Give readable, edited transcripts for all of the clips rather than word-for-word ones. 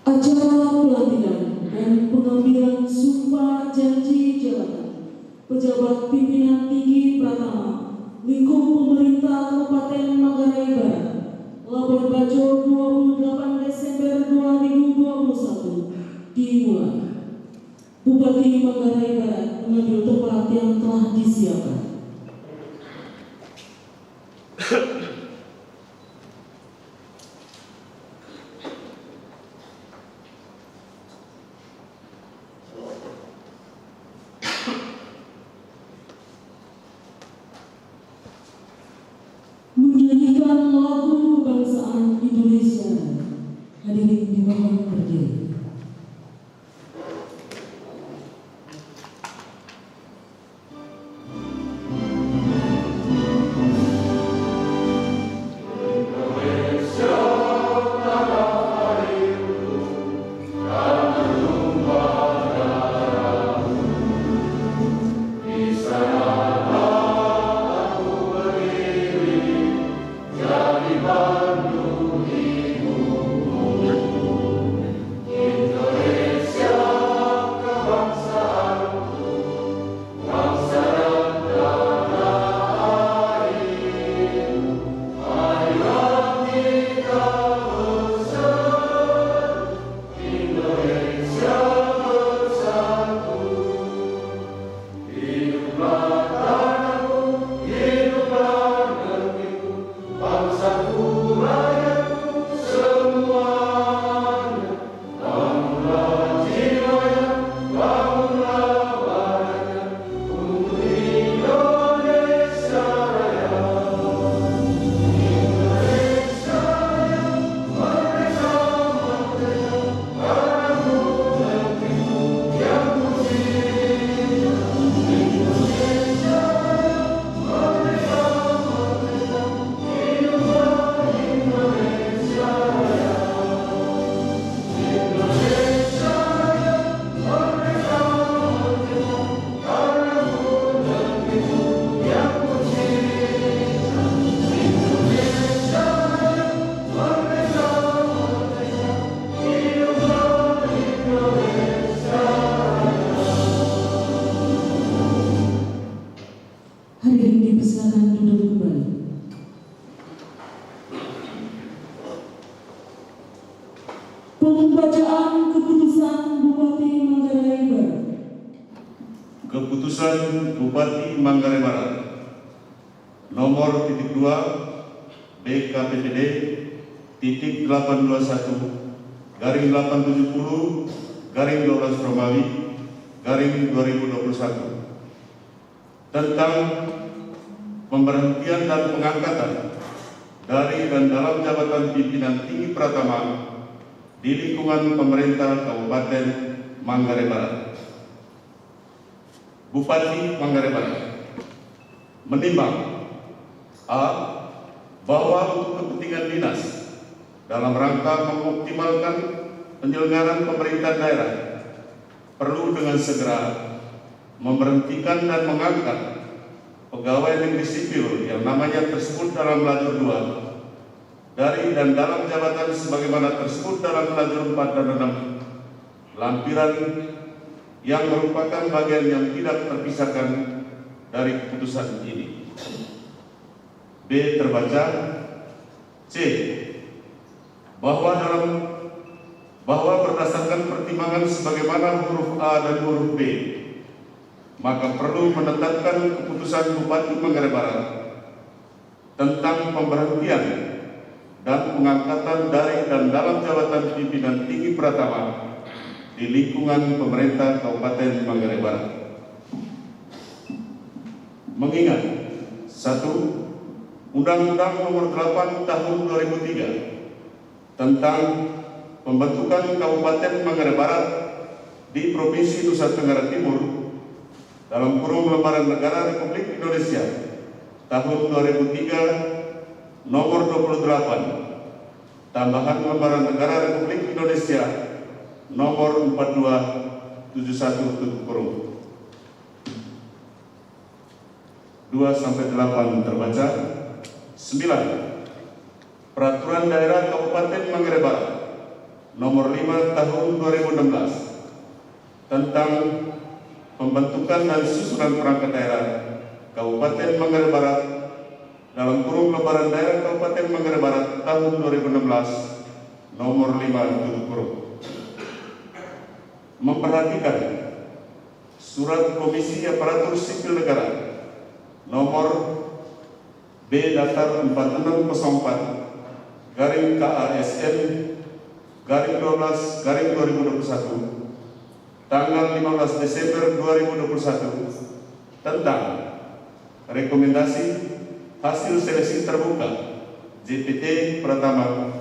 Acara pelantikan dan pengambilan sumpah janji jabatan pejabat pimpinan tinggi Pratama lingkup pemerintah Kabupaten Manggarai Barat, Labuan Bajo 28 Desember 2021 dimulai. Bupati Manggarai Barat mengambil tempat yang telah disiapkan. Menyanyikan lagu kebangsaan Indonesia. Hadirin dimohon berdiri. Hadirin dipersilakan duduk kembali. Pembacaan keputusan Bupati Manggarai Barat. Keputusan Bupati Manggarai Barat nomor 2 BKPPD /821/870/12 Romawi /2021 tentang pemberhentian dan pengangkatan dari dan dalam jabatan pimpinan tinggi Pratama di lingkungan pemerintah Kabupaten Manggarai Barat. Bupati Manggarai Barat menimbang a. bahwa untuk kepentingan dinas dalam rangka mengoptimalkan penyelenggaraan pemerintahan daerah perlu dengan segera memberhentikan dan mengangkat pegawai negeri sipil yang namanya tersebut dalam lajur 2 dari dan dalam jabatan sebagaimana tersebut dalam lajur 4 dan 6 lampiran yang merupakan bagian yang tidak terpisahkan dari keputusan ini. B. Terbaca. C. Bahwa berdasarkan pertimbangan sebagaimana huruf A dan huruf B, maka perlu menetapkan keputusan Bupati Manggarai Barat tentang pemberhentian dan pengangkatan dari dan dalam jabatan pimpinan tinggi Pratama di lingkungan pemerintah Kabupaten Manggarai Barat. Mengingat 1. Undang-Undang Nomor 8 Tahun 2003 tentang pembentukan Kabupaten Manggarai Barat di Provinsi Nusa Tenggara Timur dalam kurung Lembaran Negara Republik Indonesia tahun 2003 Nomor 28 tambahan Lembaran Negara Republik Indonesia Nomor 4271 tutup kurung 2-8 terbaca. 9. Peraturan Daerah Kabupaten Manggarai Barat Nomor 5 Tahun 2016 tentang pembentukan dan susunan perangkat daerah Kabupaten Manggarai Barat dalam kurung lembaran daerah Kabupaten Manggarai Barat tahun 2016 nomor 5 tutup kurung. Memperhatikan Surat Komisi Aparatur Sipil Negara nomor B Daftar 4604 garing KASN garing 12 garing 2021 tanggal 15 Desember 2021 tentang rekomendasi hasil seleksi terbuka JPT pertama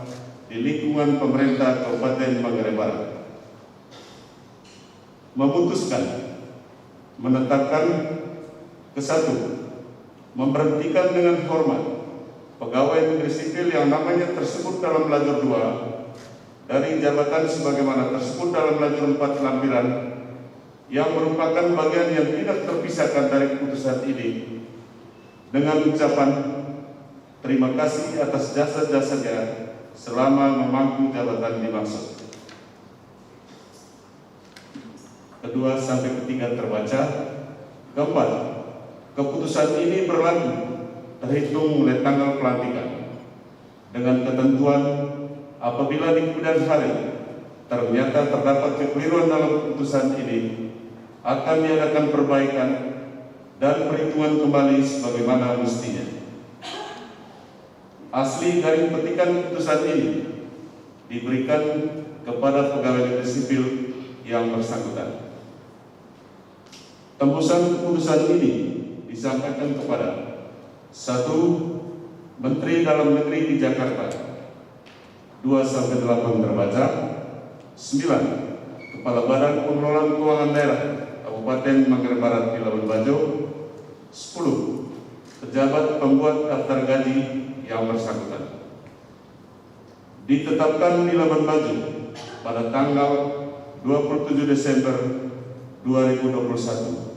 di lingkungan pemerintah Kabupaten Manggarai Barat. Memutuskan menetapkan ke-1, memberhentikan dengan hormat pegawai negeri sipil yang namanya tersebut dalam lajur 2 dari jabatan sebagaimana tersebut dalam lajur 4 lampiran yang merupakan bagian yang tidak terpisahkan dari keputusan ini dengan ucapan terima kasih atas jasa-jasanya selama memangku jabatan dimaksud. Kedua sampai ketiga terbaca. Keempat, keputusan ini berlaku terhitung mulai tanggal pelantikan dengan ketentuan apabila di kemudian hari ternyata terdapat kekeliruan dalam keputusan ini akan diadakan perbaikan dan perhitungan kembali sebagaimana mestinya. Asli garing petikan keputusan ini diberikan kepada pegawai negeri sipil yang bersangkutan. Tembusan keputusan ini disampaikan kepada 1. Menteri Dalam Negeri di Jakarta 2-8 terbaca. 9. Kepala Badan Pengelolaan Keuangan Daerah Kabupaten Manggarai Barat di Labuan Bajo. 10. Pejabat pembuat daftar gaji yang bersangkutan. Ditetapkan di Labuan Bajo pada tanggal 27 Desember 2021.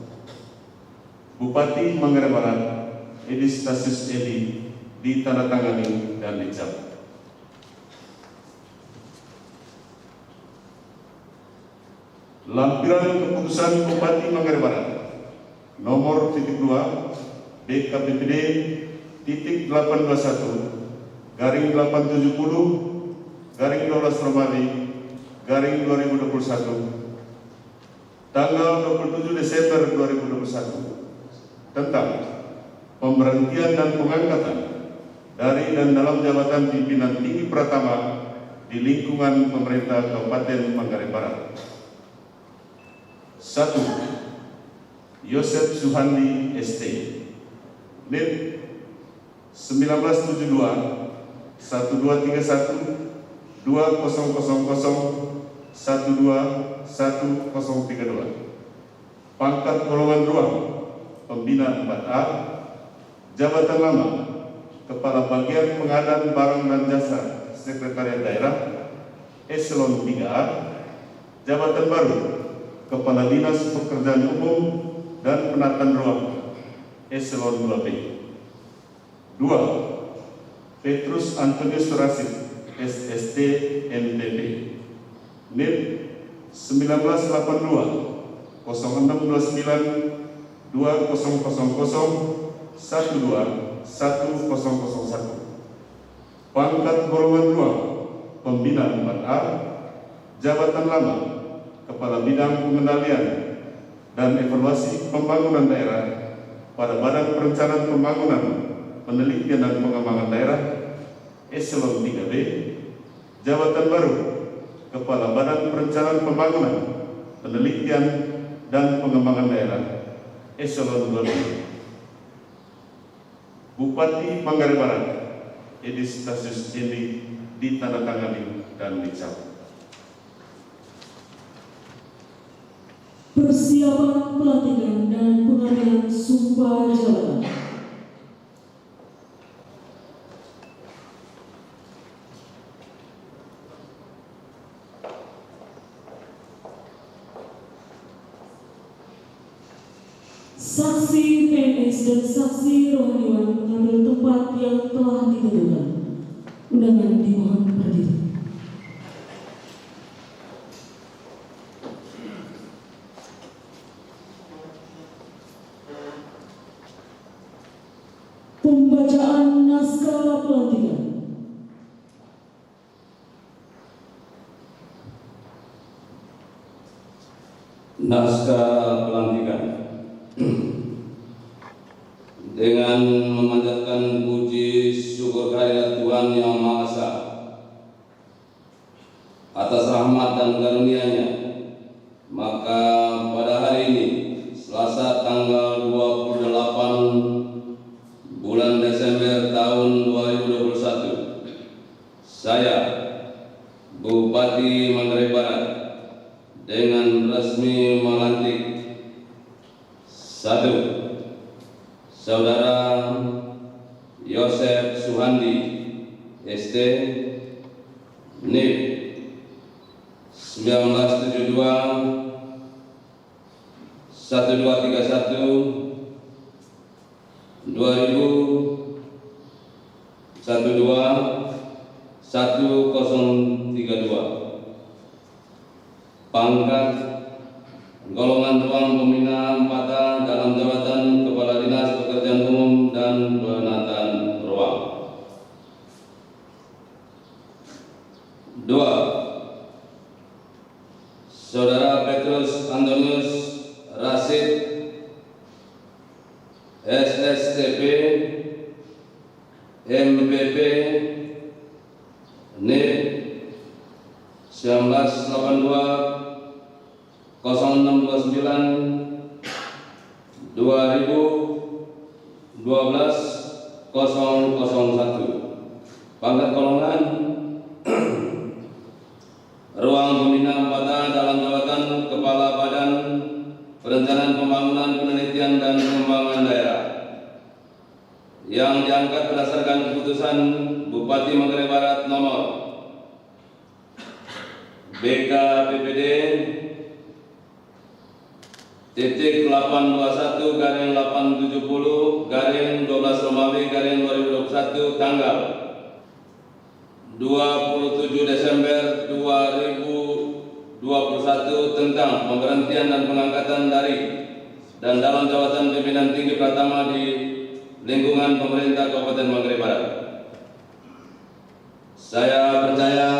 Bupati Manggarai Barat Edi Stasius Edi ditandatangani dan dicap. Lampiran keputusan Bupati Manggarai Barat nomor 2 BKPPD .821 garing 870 garing 12 Romawi garing 2021 tanggal 27 Desember 2021 tentang pemberhentian dan pengangkatan dari dan dalam jabatan pimpinan tinggi pertama di lingkungan pemerintah Kabupaten Manggarai Barat. 1. Yosef Suhandi ST NIP 1972 1231 2000 121032. Pangkat golongan 2 Pembina 4A. Jabatan lama Kepala Bagian Pengadaan Barang dan Jasa Sekretariat Daerah Eselon 3A. Jabatan baru Kepala Dinas Pekerjaan Umum dan Penataan Ruang Eselon 2B. 2. Petrus Antonius Rasid SST NPP NIP 1982 0629 2000 12 1001. Pangkat golongan 2 Pembina 4A. Jabatan lama Kepala Bidang Pengendalian dan Evaluasi Pembangunan Daerah pada Badan Perencanaan Pembangunan, Penelitian dan Pengembangan Daerah Eselon 3B. Jabatan baru Kepala Badan Perencanaan Pembangunan, Penelitian dan Pengembangan Daerah Eselon 2B. Bupati Manggarai Barat Edi Stasius ini ditandatangani dan dicap. Persiapan pelantikan dan pengambilan sumpah jabatan. Saksi PNS dan saksi rohaniwan mengambil tempat yang telah ditentukan. Undangan dimohon berdiri. Naskah pelantikan. Dengan memanjatkan puji syukur kehadirat Tuhan Yang Maha Esa atas rahmat dan karunia-Nya, maka pada hari ini, Selasa tanggal 28 bulan Desember tahun 2021, saya, Bupati Manggarai Barat, dengan resmi melantik 1. Saudara Yosef Suhandi, ST, NIP 1972 1231 2000 12 1032, pangkat golongan ruang pembina 4A dalam jabatan Kepala Dinas Pekerjaan Umum dan Penataan Ruang. 2. Saudara Petrus Antonius Rasid, SSTP, MPP, NIP 1982 069 2012 001, pangkat golongan ruang pembina 4A dalam jabatan Kepala Badan Perencanaan Pembangunan Penelitian dan Pengembangan Daerah, yang diangkat berdasarkan keputusan Bupati Manggarai Barat nomor BKPPD titik 821/870/12 Romawi 2021 tanggal 27 Desember 2021 tentang pemberhentian dan pengangkatan dari dan dalam jabatan pimpinan tinggi Pratama di lingkungan pemerintah Kabupaten Manggarai Barat. Saya percaya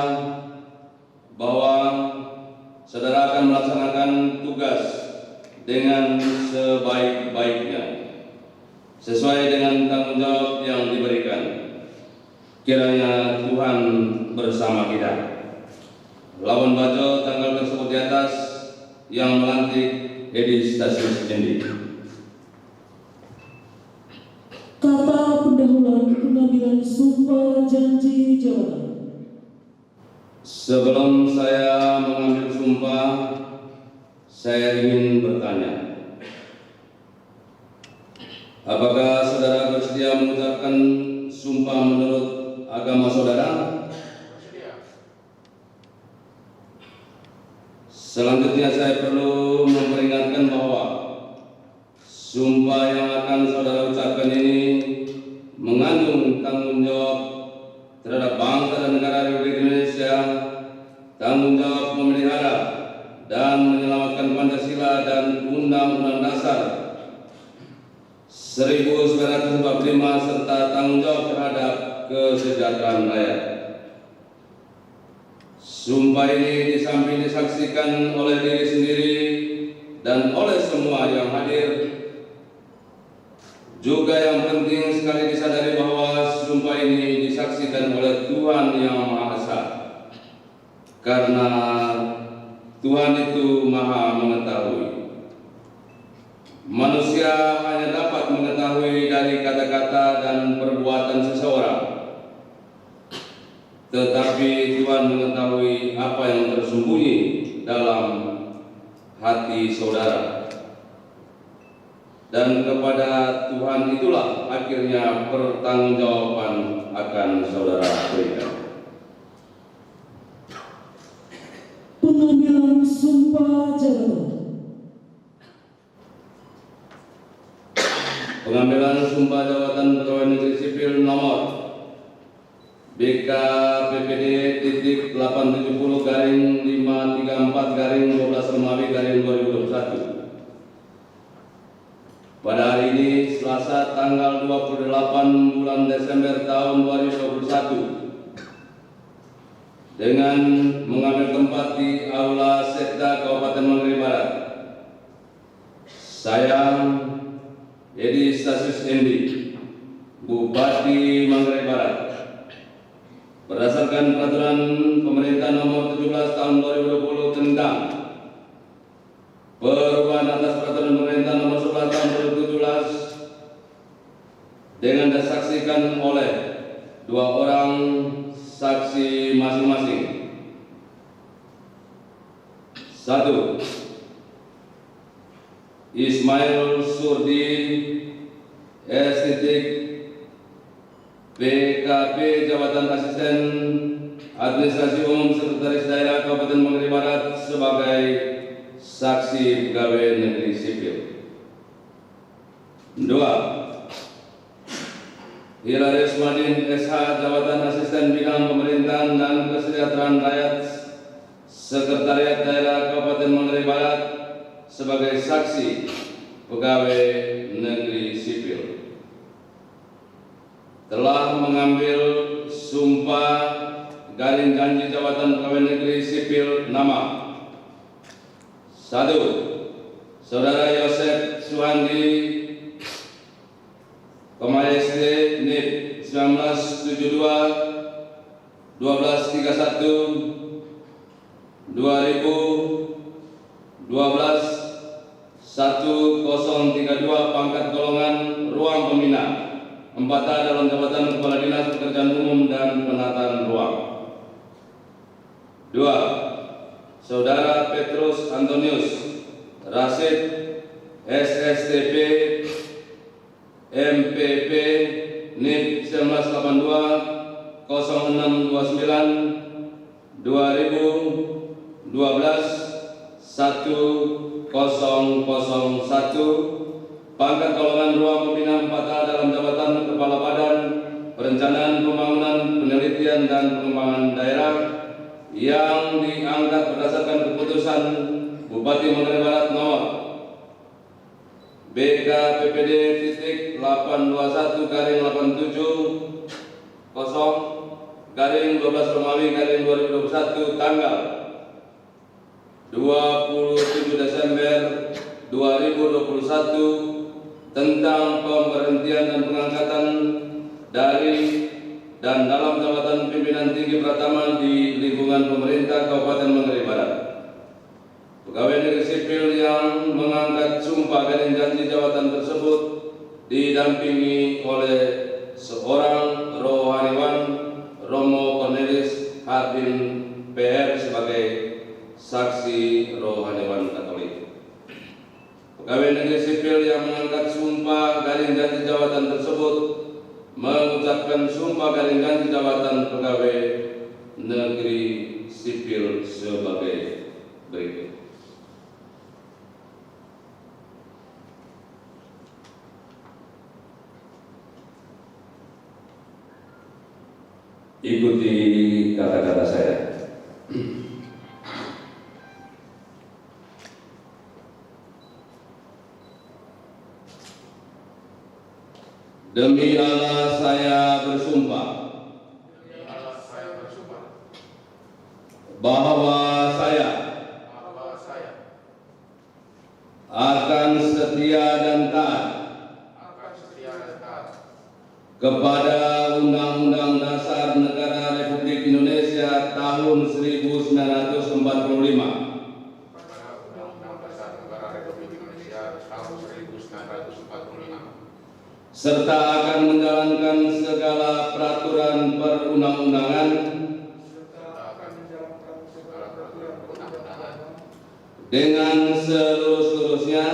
bahwa saudara akan melaksanakan tugas dengan sebaik-baiknya sesuai dengan tanggung jawab yang diberikan. Kiranya Tuhan bersama kita. Lawan bajo tanggal tersebut di atas yang melantik Edi Stasiun Sejendi. Kata pendahuluan pengambilan sumpah janji jabatan. Sebelum saya mengambil sumpah, saya ingin bertanya, apakah saudara bersedia mengucapkan sumpah menurut agama saudara? Selanjutnya saya perlu memperingatkan bahwa sumpah yang akan saudara ucapkan ini mengandung tanggung jawab terhadap bangsa dan negara Republik Indonesia, tanggung jawab memelihara dan menyelamatkan Pancasila dan Undang-Undang Dasar 1945 serta tanggung jawab terhadap kesejahteraan rakyat. Sumpah ini di samping disaksikan oleh diri sendiri dan oleh semua yang hadir, juga yang penting sekali disadari bahwa sumpah ini disaksikan oleh Tuhan Yang Maha Esa, karena Tuhan itu Maha mengetahui. Manusia hanya dapat mengetahui dari kata-kata dan perbuatan seseorang, tetapi Tuhan mengetahui apa yang tersembunyi dalam hati saudara. Dan kepada Tuhan itulah akhirnya pertanggungjawaban akan saudara berikan. Pengambilan sumpah jabatan. Pengambilan sumpah jabatan pegawai negeri sipil nomor BKPPD titik 870/534/12 Romawi 2021. Pada hari ini, Selasa tanggal 28 bulan Desember tahun 2021, dengan mengambil tempat di Aula Sekda Kabupaten Manggarai Barat Saya Edi Stasius Endi, Bupati Manggarai Barat, berdasarkan peraturan pemerintah nomor 17 tahun 2020 tentang perubahan atas peraturan pemerintah nomor 11 tahun 2017 dengan disaksikan oleh 2 orang saksi masing-masing. 1. Ismail Surdi S.Titik PKP Jabatan Asisten Administrasi Umum Sekretaris Daerah Kabupaten Manggarai Barat sebagai saksi pegawai negeri sipil. 2. Hilary Ismadin SH Jabatan Asisten Bidang Pemerintahan dan Kesejahteraan Rakyat Sekretariat Daerah Kabupaten Manggarai Barat sebagai saksi pegawai negeri sipil. Telah mengambil sumpah garing janji jabatan pegawai negeri sipil nama 1. Saudara Yosef Suhandi, SD NIP 1972 1231 2012 1032 pangkat golongan ruang pembina 4A dalam jabatan Kepala Dinas Pekerjaan Umum dan Penataan Ruang. 2. Saudara Petrus Antonius Rasid SSTP MPP NIP 1982 0629 2012 1001 pangkat golongan ruang pembina 4A dalam jabatan Kepala Badan Perencanaan Pembangunan Penelitian dan Pengembangan Daerah yang diangkat berdasarkan keputusan Bupati Manggarai Barat nomor BKPPD titik 821/87 0/12 Romawi 2021 tanggal 27 Desember 2021 tentang pemberhentian dan pengangkatan dari dan dalam jabatan pimpinan tinggi Pratama di lingkungan pemerintah Kabupaten Manggarai Barat. Pegawai negeri sipil yang mengangkat sumpah garing janji jabatan tersebut didampingi oleh seorang rohaniwan Romo Cornelis Hardin PR sebagai saksi rohaniwan Katolik. Pegawai negeri sipil yang mengangkat sumpah garing janji jabatan tersebut mengucapkan sumpah garing janji jabatan pegawai negeri sipil sebagai berikut. Ikuti kata-kata saya. Demi Allah saya bersumpah bahwa saya akan setia dan taat kepada Undang-Undang Dasar Negara Republik Indonesia tahun 1945 serta akan menjalankan segala peraturan perundang-undangan dengan seluruh-seluruhnya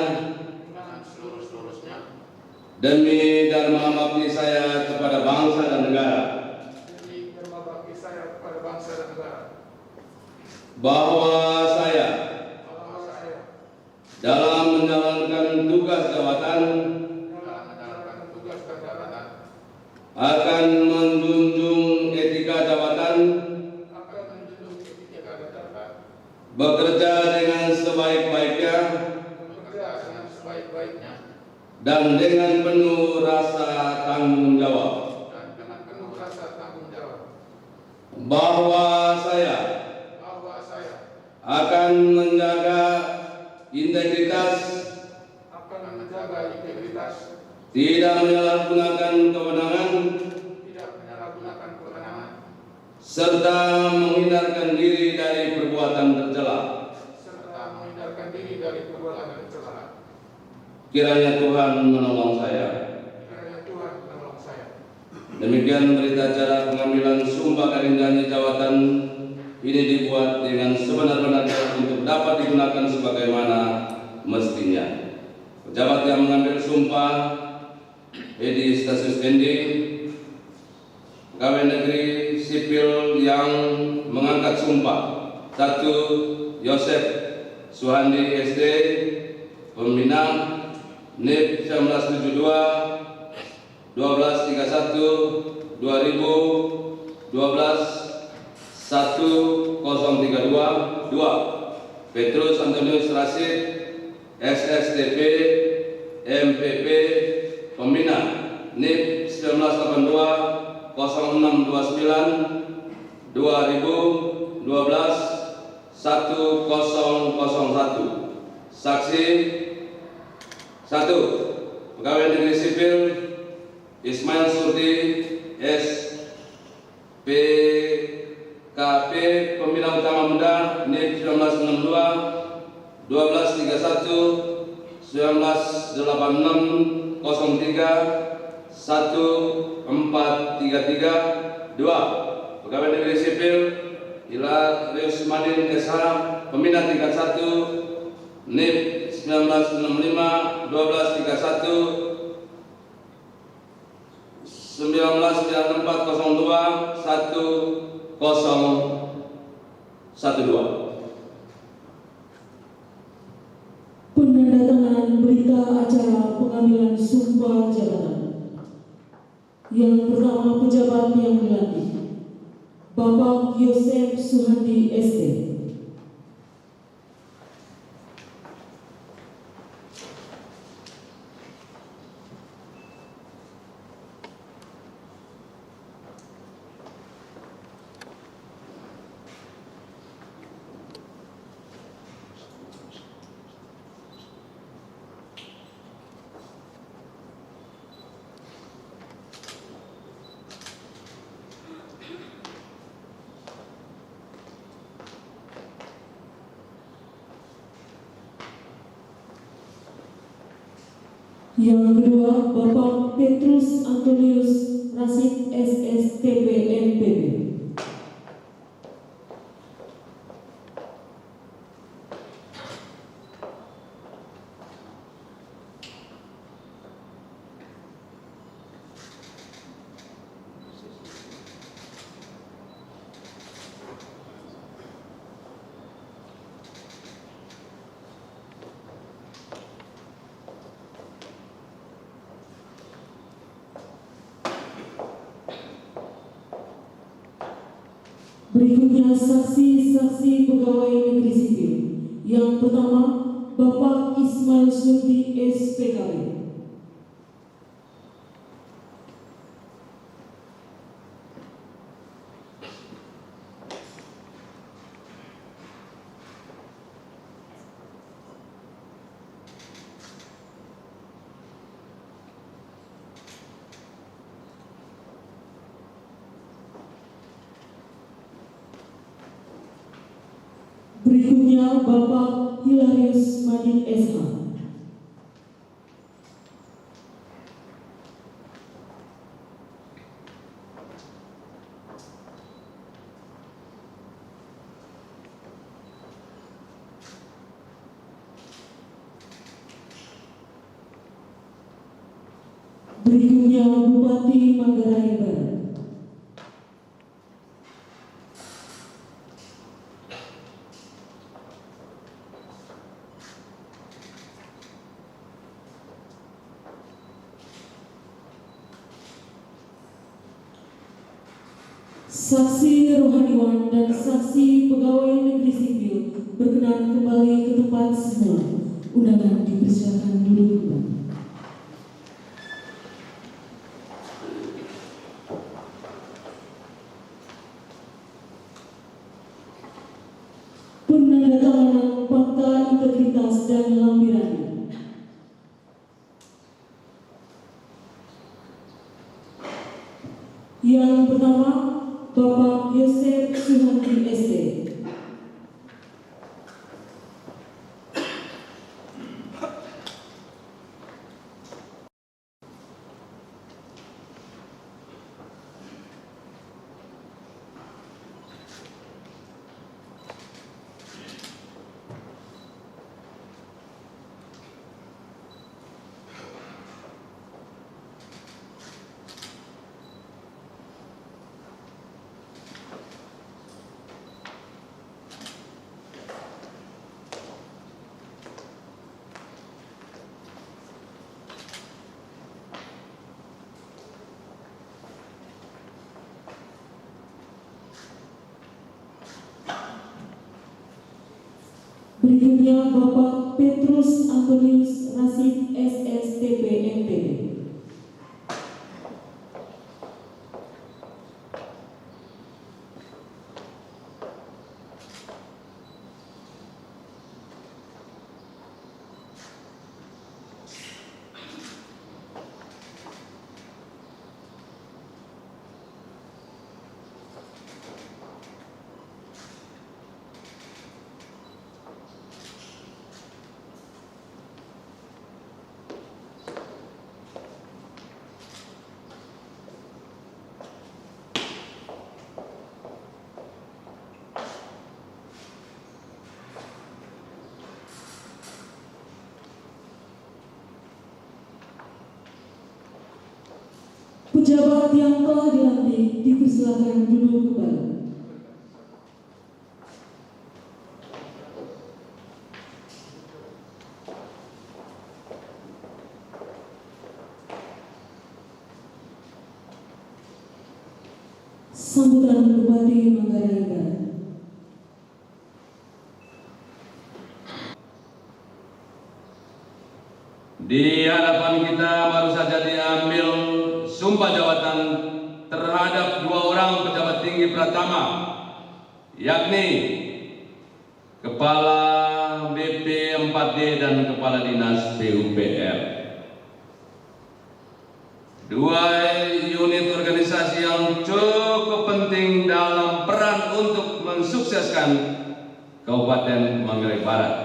demi dharma bakti saya kepada bangsa dan negara, bahwa saya dalam menjalankan tugas jabatan akan menjunjung etika jabatan, bekerja dengan sebaik-baiknya dan dengan penuh rasa tanggung jawab, bahwa saya akan menjaga integritas tidak menyalahgunakan kewenangan serta menghindarkan diri dari perbuatan tercela. Kiranya Tuhan menolong saya. Demikian berita acara pengambilan sumpah karindrani jawatan ini dibuat dengan sebenar-benarnya untuk dapat digunakan sebagaimana mestinya. Pejabat yang mengambil sumpah: Edi Stasius Endi. Pegawai negeri sipil yang mengangkat sumpah: 1. Yosef Suhandi SD, Pembina NIP 1972 1231 2012 1032. 2. Petrus Antonius Rasid SSTP MPP, Pembina NIP 1982 0629 2012 1001. Saksi: 1. Pegawai negeri sipil Ismail Surdi S PKP, Pembina Utama Muda NIP 1962 1231 1986 03 1433. 2. Pegawai negeri sipil Hilarius Madin SH, Pembina tingkat 1 NIP 1965 1231 199402 1012. Penandatanganan berita acara pengambilan sumpah jabatan. Yang pertama, pejabat yang dilantik: Bapak Yosef Suhandi SD. Yang kedua, Bapak Petrus Antonius Rasid SSTP MPP. Berikutnya saksi-saksi pegawai negeri sipil. Yang pertama, Bapak Ismail Surdi SPKW. Berikutnya Bapak Hilarius Madin SH. Berikutnya Bupati Manggarai Barat. Saksi rohaniwan dan saksi pegawai negeri sipil berkenan kembali ke tempat semula. Undangan dipersilakan duduk kembali. Penandatanganan fakta integritas dan lampirannya. Berikutnya Bapak Petrus Antonius Rasid SSTP MTB. Pejabat yang telah dilantik dipersilakan duduk kembali. Sambutan Bupati Manggarai Barat. Di hadapan kita baru saja diambil sumpah jabatan terhadap 2 orang pejabat tinggi Pratama, yakni Kepala BP 4D dan Kepala Dinas PUPR. 2 unit organisasi yang cukup penting dalam peran untuk mensukseskan Kabupaten Manggarai Barat.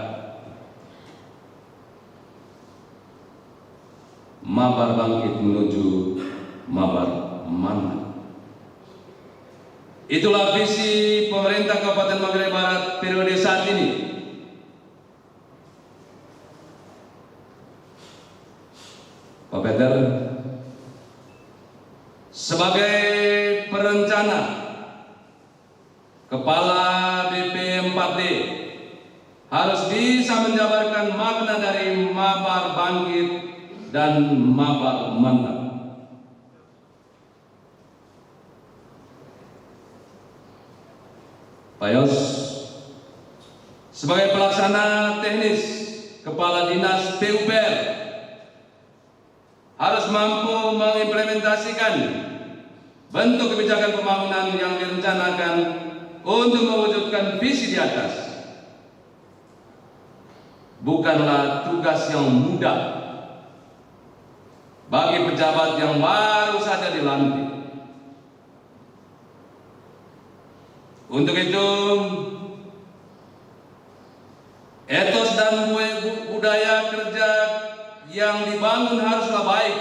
Mabar bangkit menuju mabar mantap. Itulah visi pemerintah Kabupaten Manggarai Barat periode saat ini. Pak Peter, sebagai perencana Kepala BP 4D harus bisa menjabarkan makna dari mabar bangkit dan mabar mantap. Pak Yos, sebagai pelaksana teknis Kepala Dinas PUPR harus mampu mengimplementasikan bentuk kebijakan pembangunan yang direncanakan untuk mewujudkan visi di atas. Bukanlah tugas yang mudah bagi pejabat yang baru saja dilantik. Untuk itu, etos dan budaya kerja yang dibangun haruslah baik,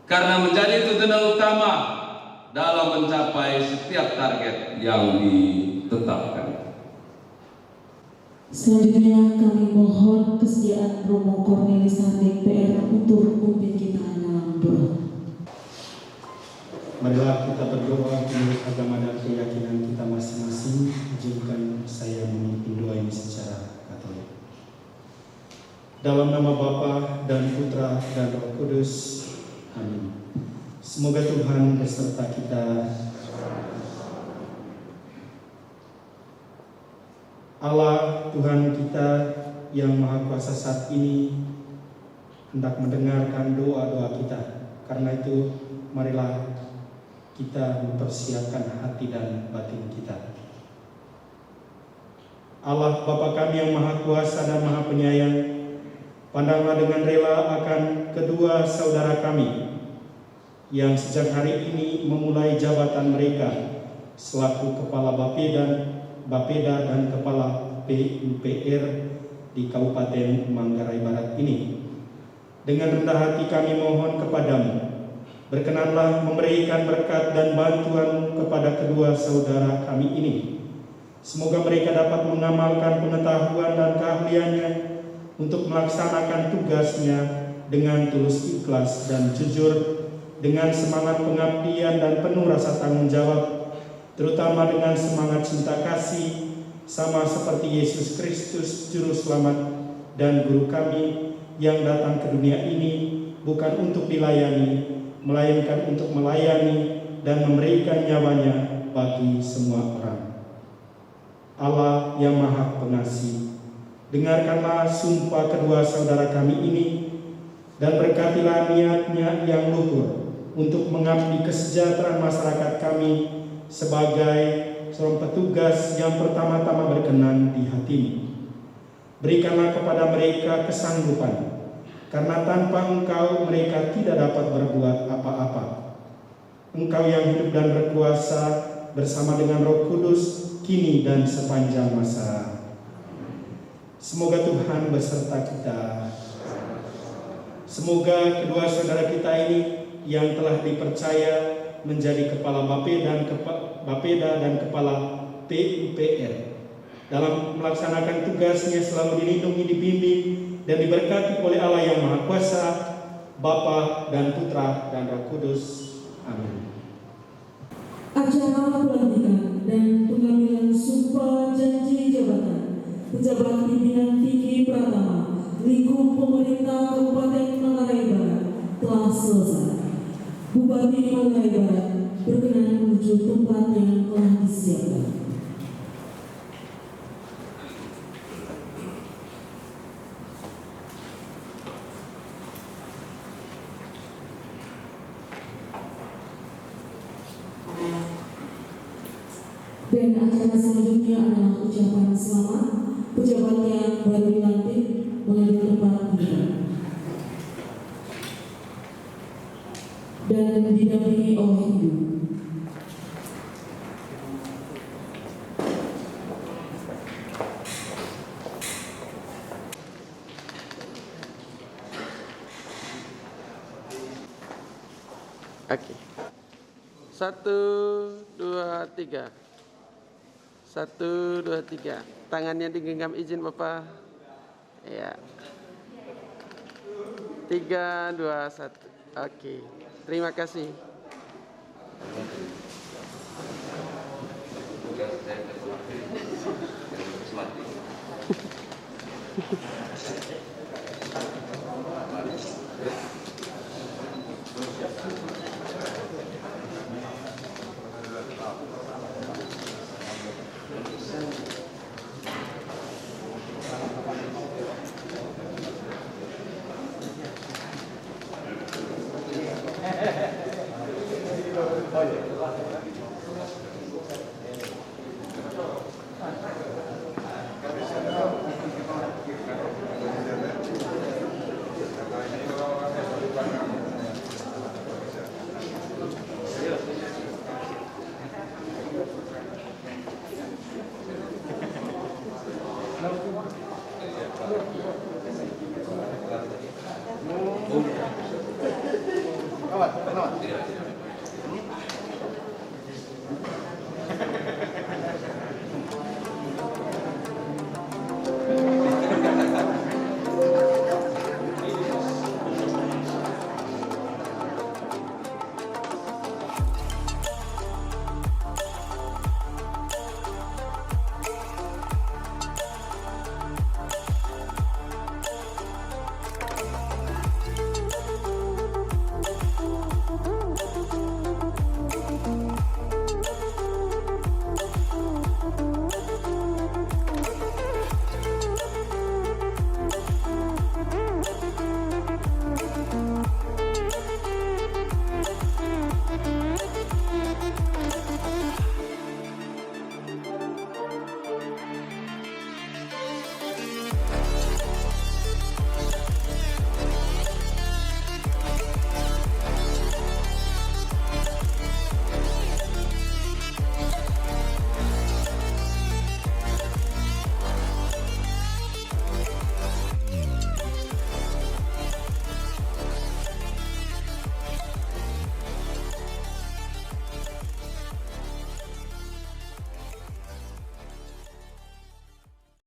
karena menjadi tuntunan utama dalam mencapai setiap target yang ditetapkan. Selanjutnya kami mohon kesediaan Romo Cornelis Sardik PR untuk memimpin kita dalam doa. Marilah kita berdoa menurut agama dan keyakinan kita masing-masing. Izinkan saya memimpin doa ini secara Katolik. Dalam nama Bapa dan Putra dan Roh Kudus. Amin. Semoga Tuhan beserta kita. Allah Tuhan kita yang Maha Kuasa saat ini hendak mendengarkan doa-doa kita. Karena itu marilah kita mempersiapkan hati dan batin kita. Allah Bapa kami yang Maha Kuasa dan Maha Penyayang, pandanglah dengan rela akan kedua saudara kami yang sejak hari ini memulai jabatan mereka selaku Kepala Bapeda dan Kepala PUPR di Kabupaten Manggarai Barat ini. Dengan rendah hati kami mohon kepadamu, berkenanlah memberikan berkat dan bantuan kepada kedua saudara kami ini. Semoga mereka dapat mengamalkan pengetahuan dan keahliannya untuk melaksanakan tugasnya dengan tulus ikhlas dan jujur, dengan semangat pengabdian dan penuh rasa tanggung jawab, terutama dengan semangat cinta kasih, sama seperti Yesus Kristus Juru Selamat dan Guru kami yang datang ke dunia ini bukan untuk dilayani, melainkan untuk melayani dan memberikan nyawanya bagi semua orang. Allah yang Maha Pengasih, dengarkanlah sumpah kedua saudara kami ini dan berkatilah niatnya yang luhur untuk mengabdi kesejahteraan masyarakat kami sebagai seorang petugas yang pertama-tama berkenan di hati-Mu. Berikanlah kepada mereka kesanggupan, karena tanpa Engkau mereka tidak dapat berbuat apa-apa. Engkau yang hidup dan berkuasa bersama dengan Roh Kudus, kini dan sepanjang masa. Semoga Tuhan beserta kita. Semoga kedua saudara kita ini yang telah dipercaya menjadi kepala Bapeda dan kepala PUPR dalam melaksanakan tugasnya selalu dilindungi, dibimbing, dan diberkati oleh Allah yang Maha Kuasa, Bapa dan Putra dan Roh Kudus. Amin. Acara pelantikan dan pengambilan sumpah janji jabatan pejabat pimpinan tinggi Pratama lingkup pemerintah Kabupaten Manggarai Barat telah selesai. Bupati Manggarai Barat berkenan menuju tempat yang telah disiapkan. Dan acara selanjutnya adalah ucapan selamat pejabat yang baru dilantik mengambil tempat duduk dan didampingi oleh Ibu. Oke. 1, 2, 3. 1, 2, 3. Tangannya digenggam, izin Bapak. Ya. 3, 2, 1. Oke. Terima kasih.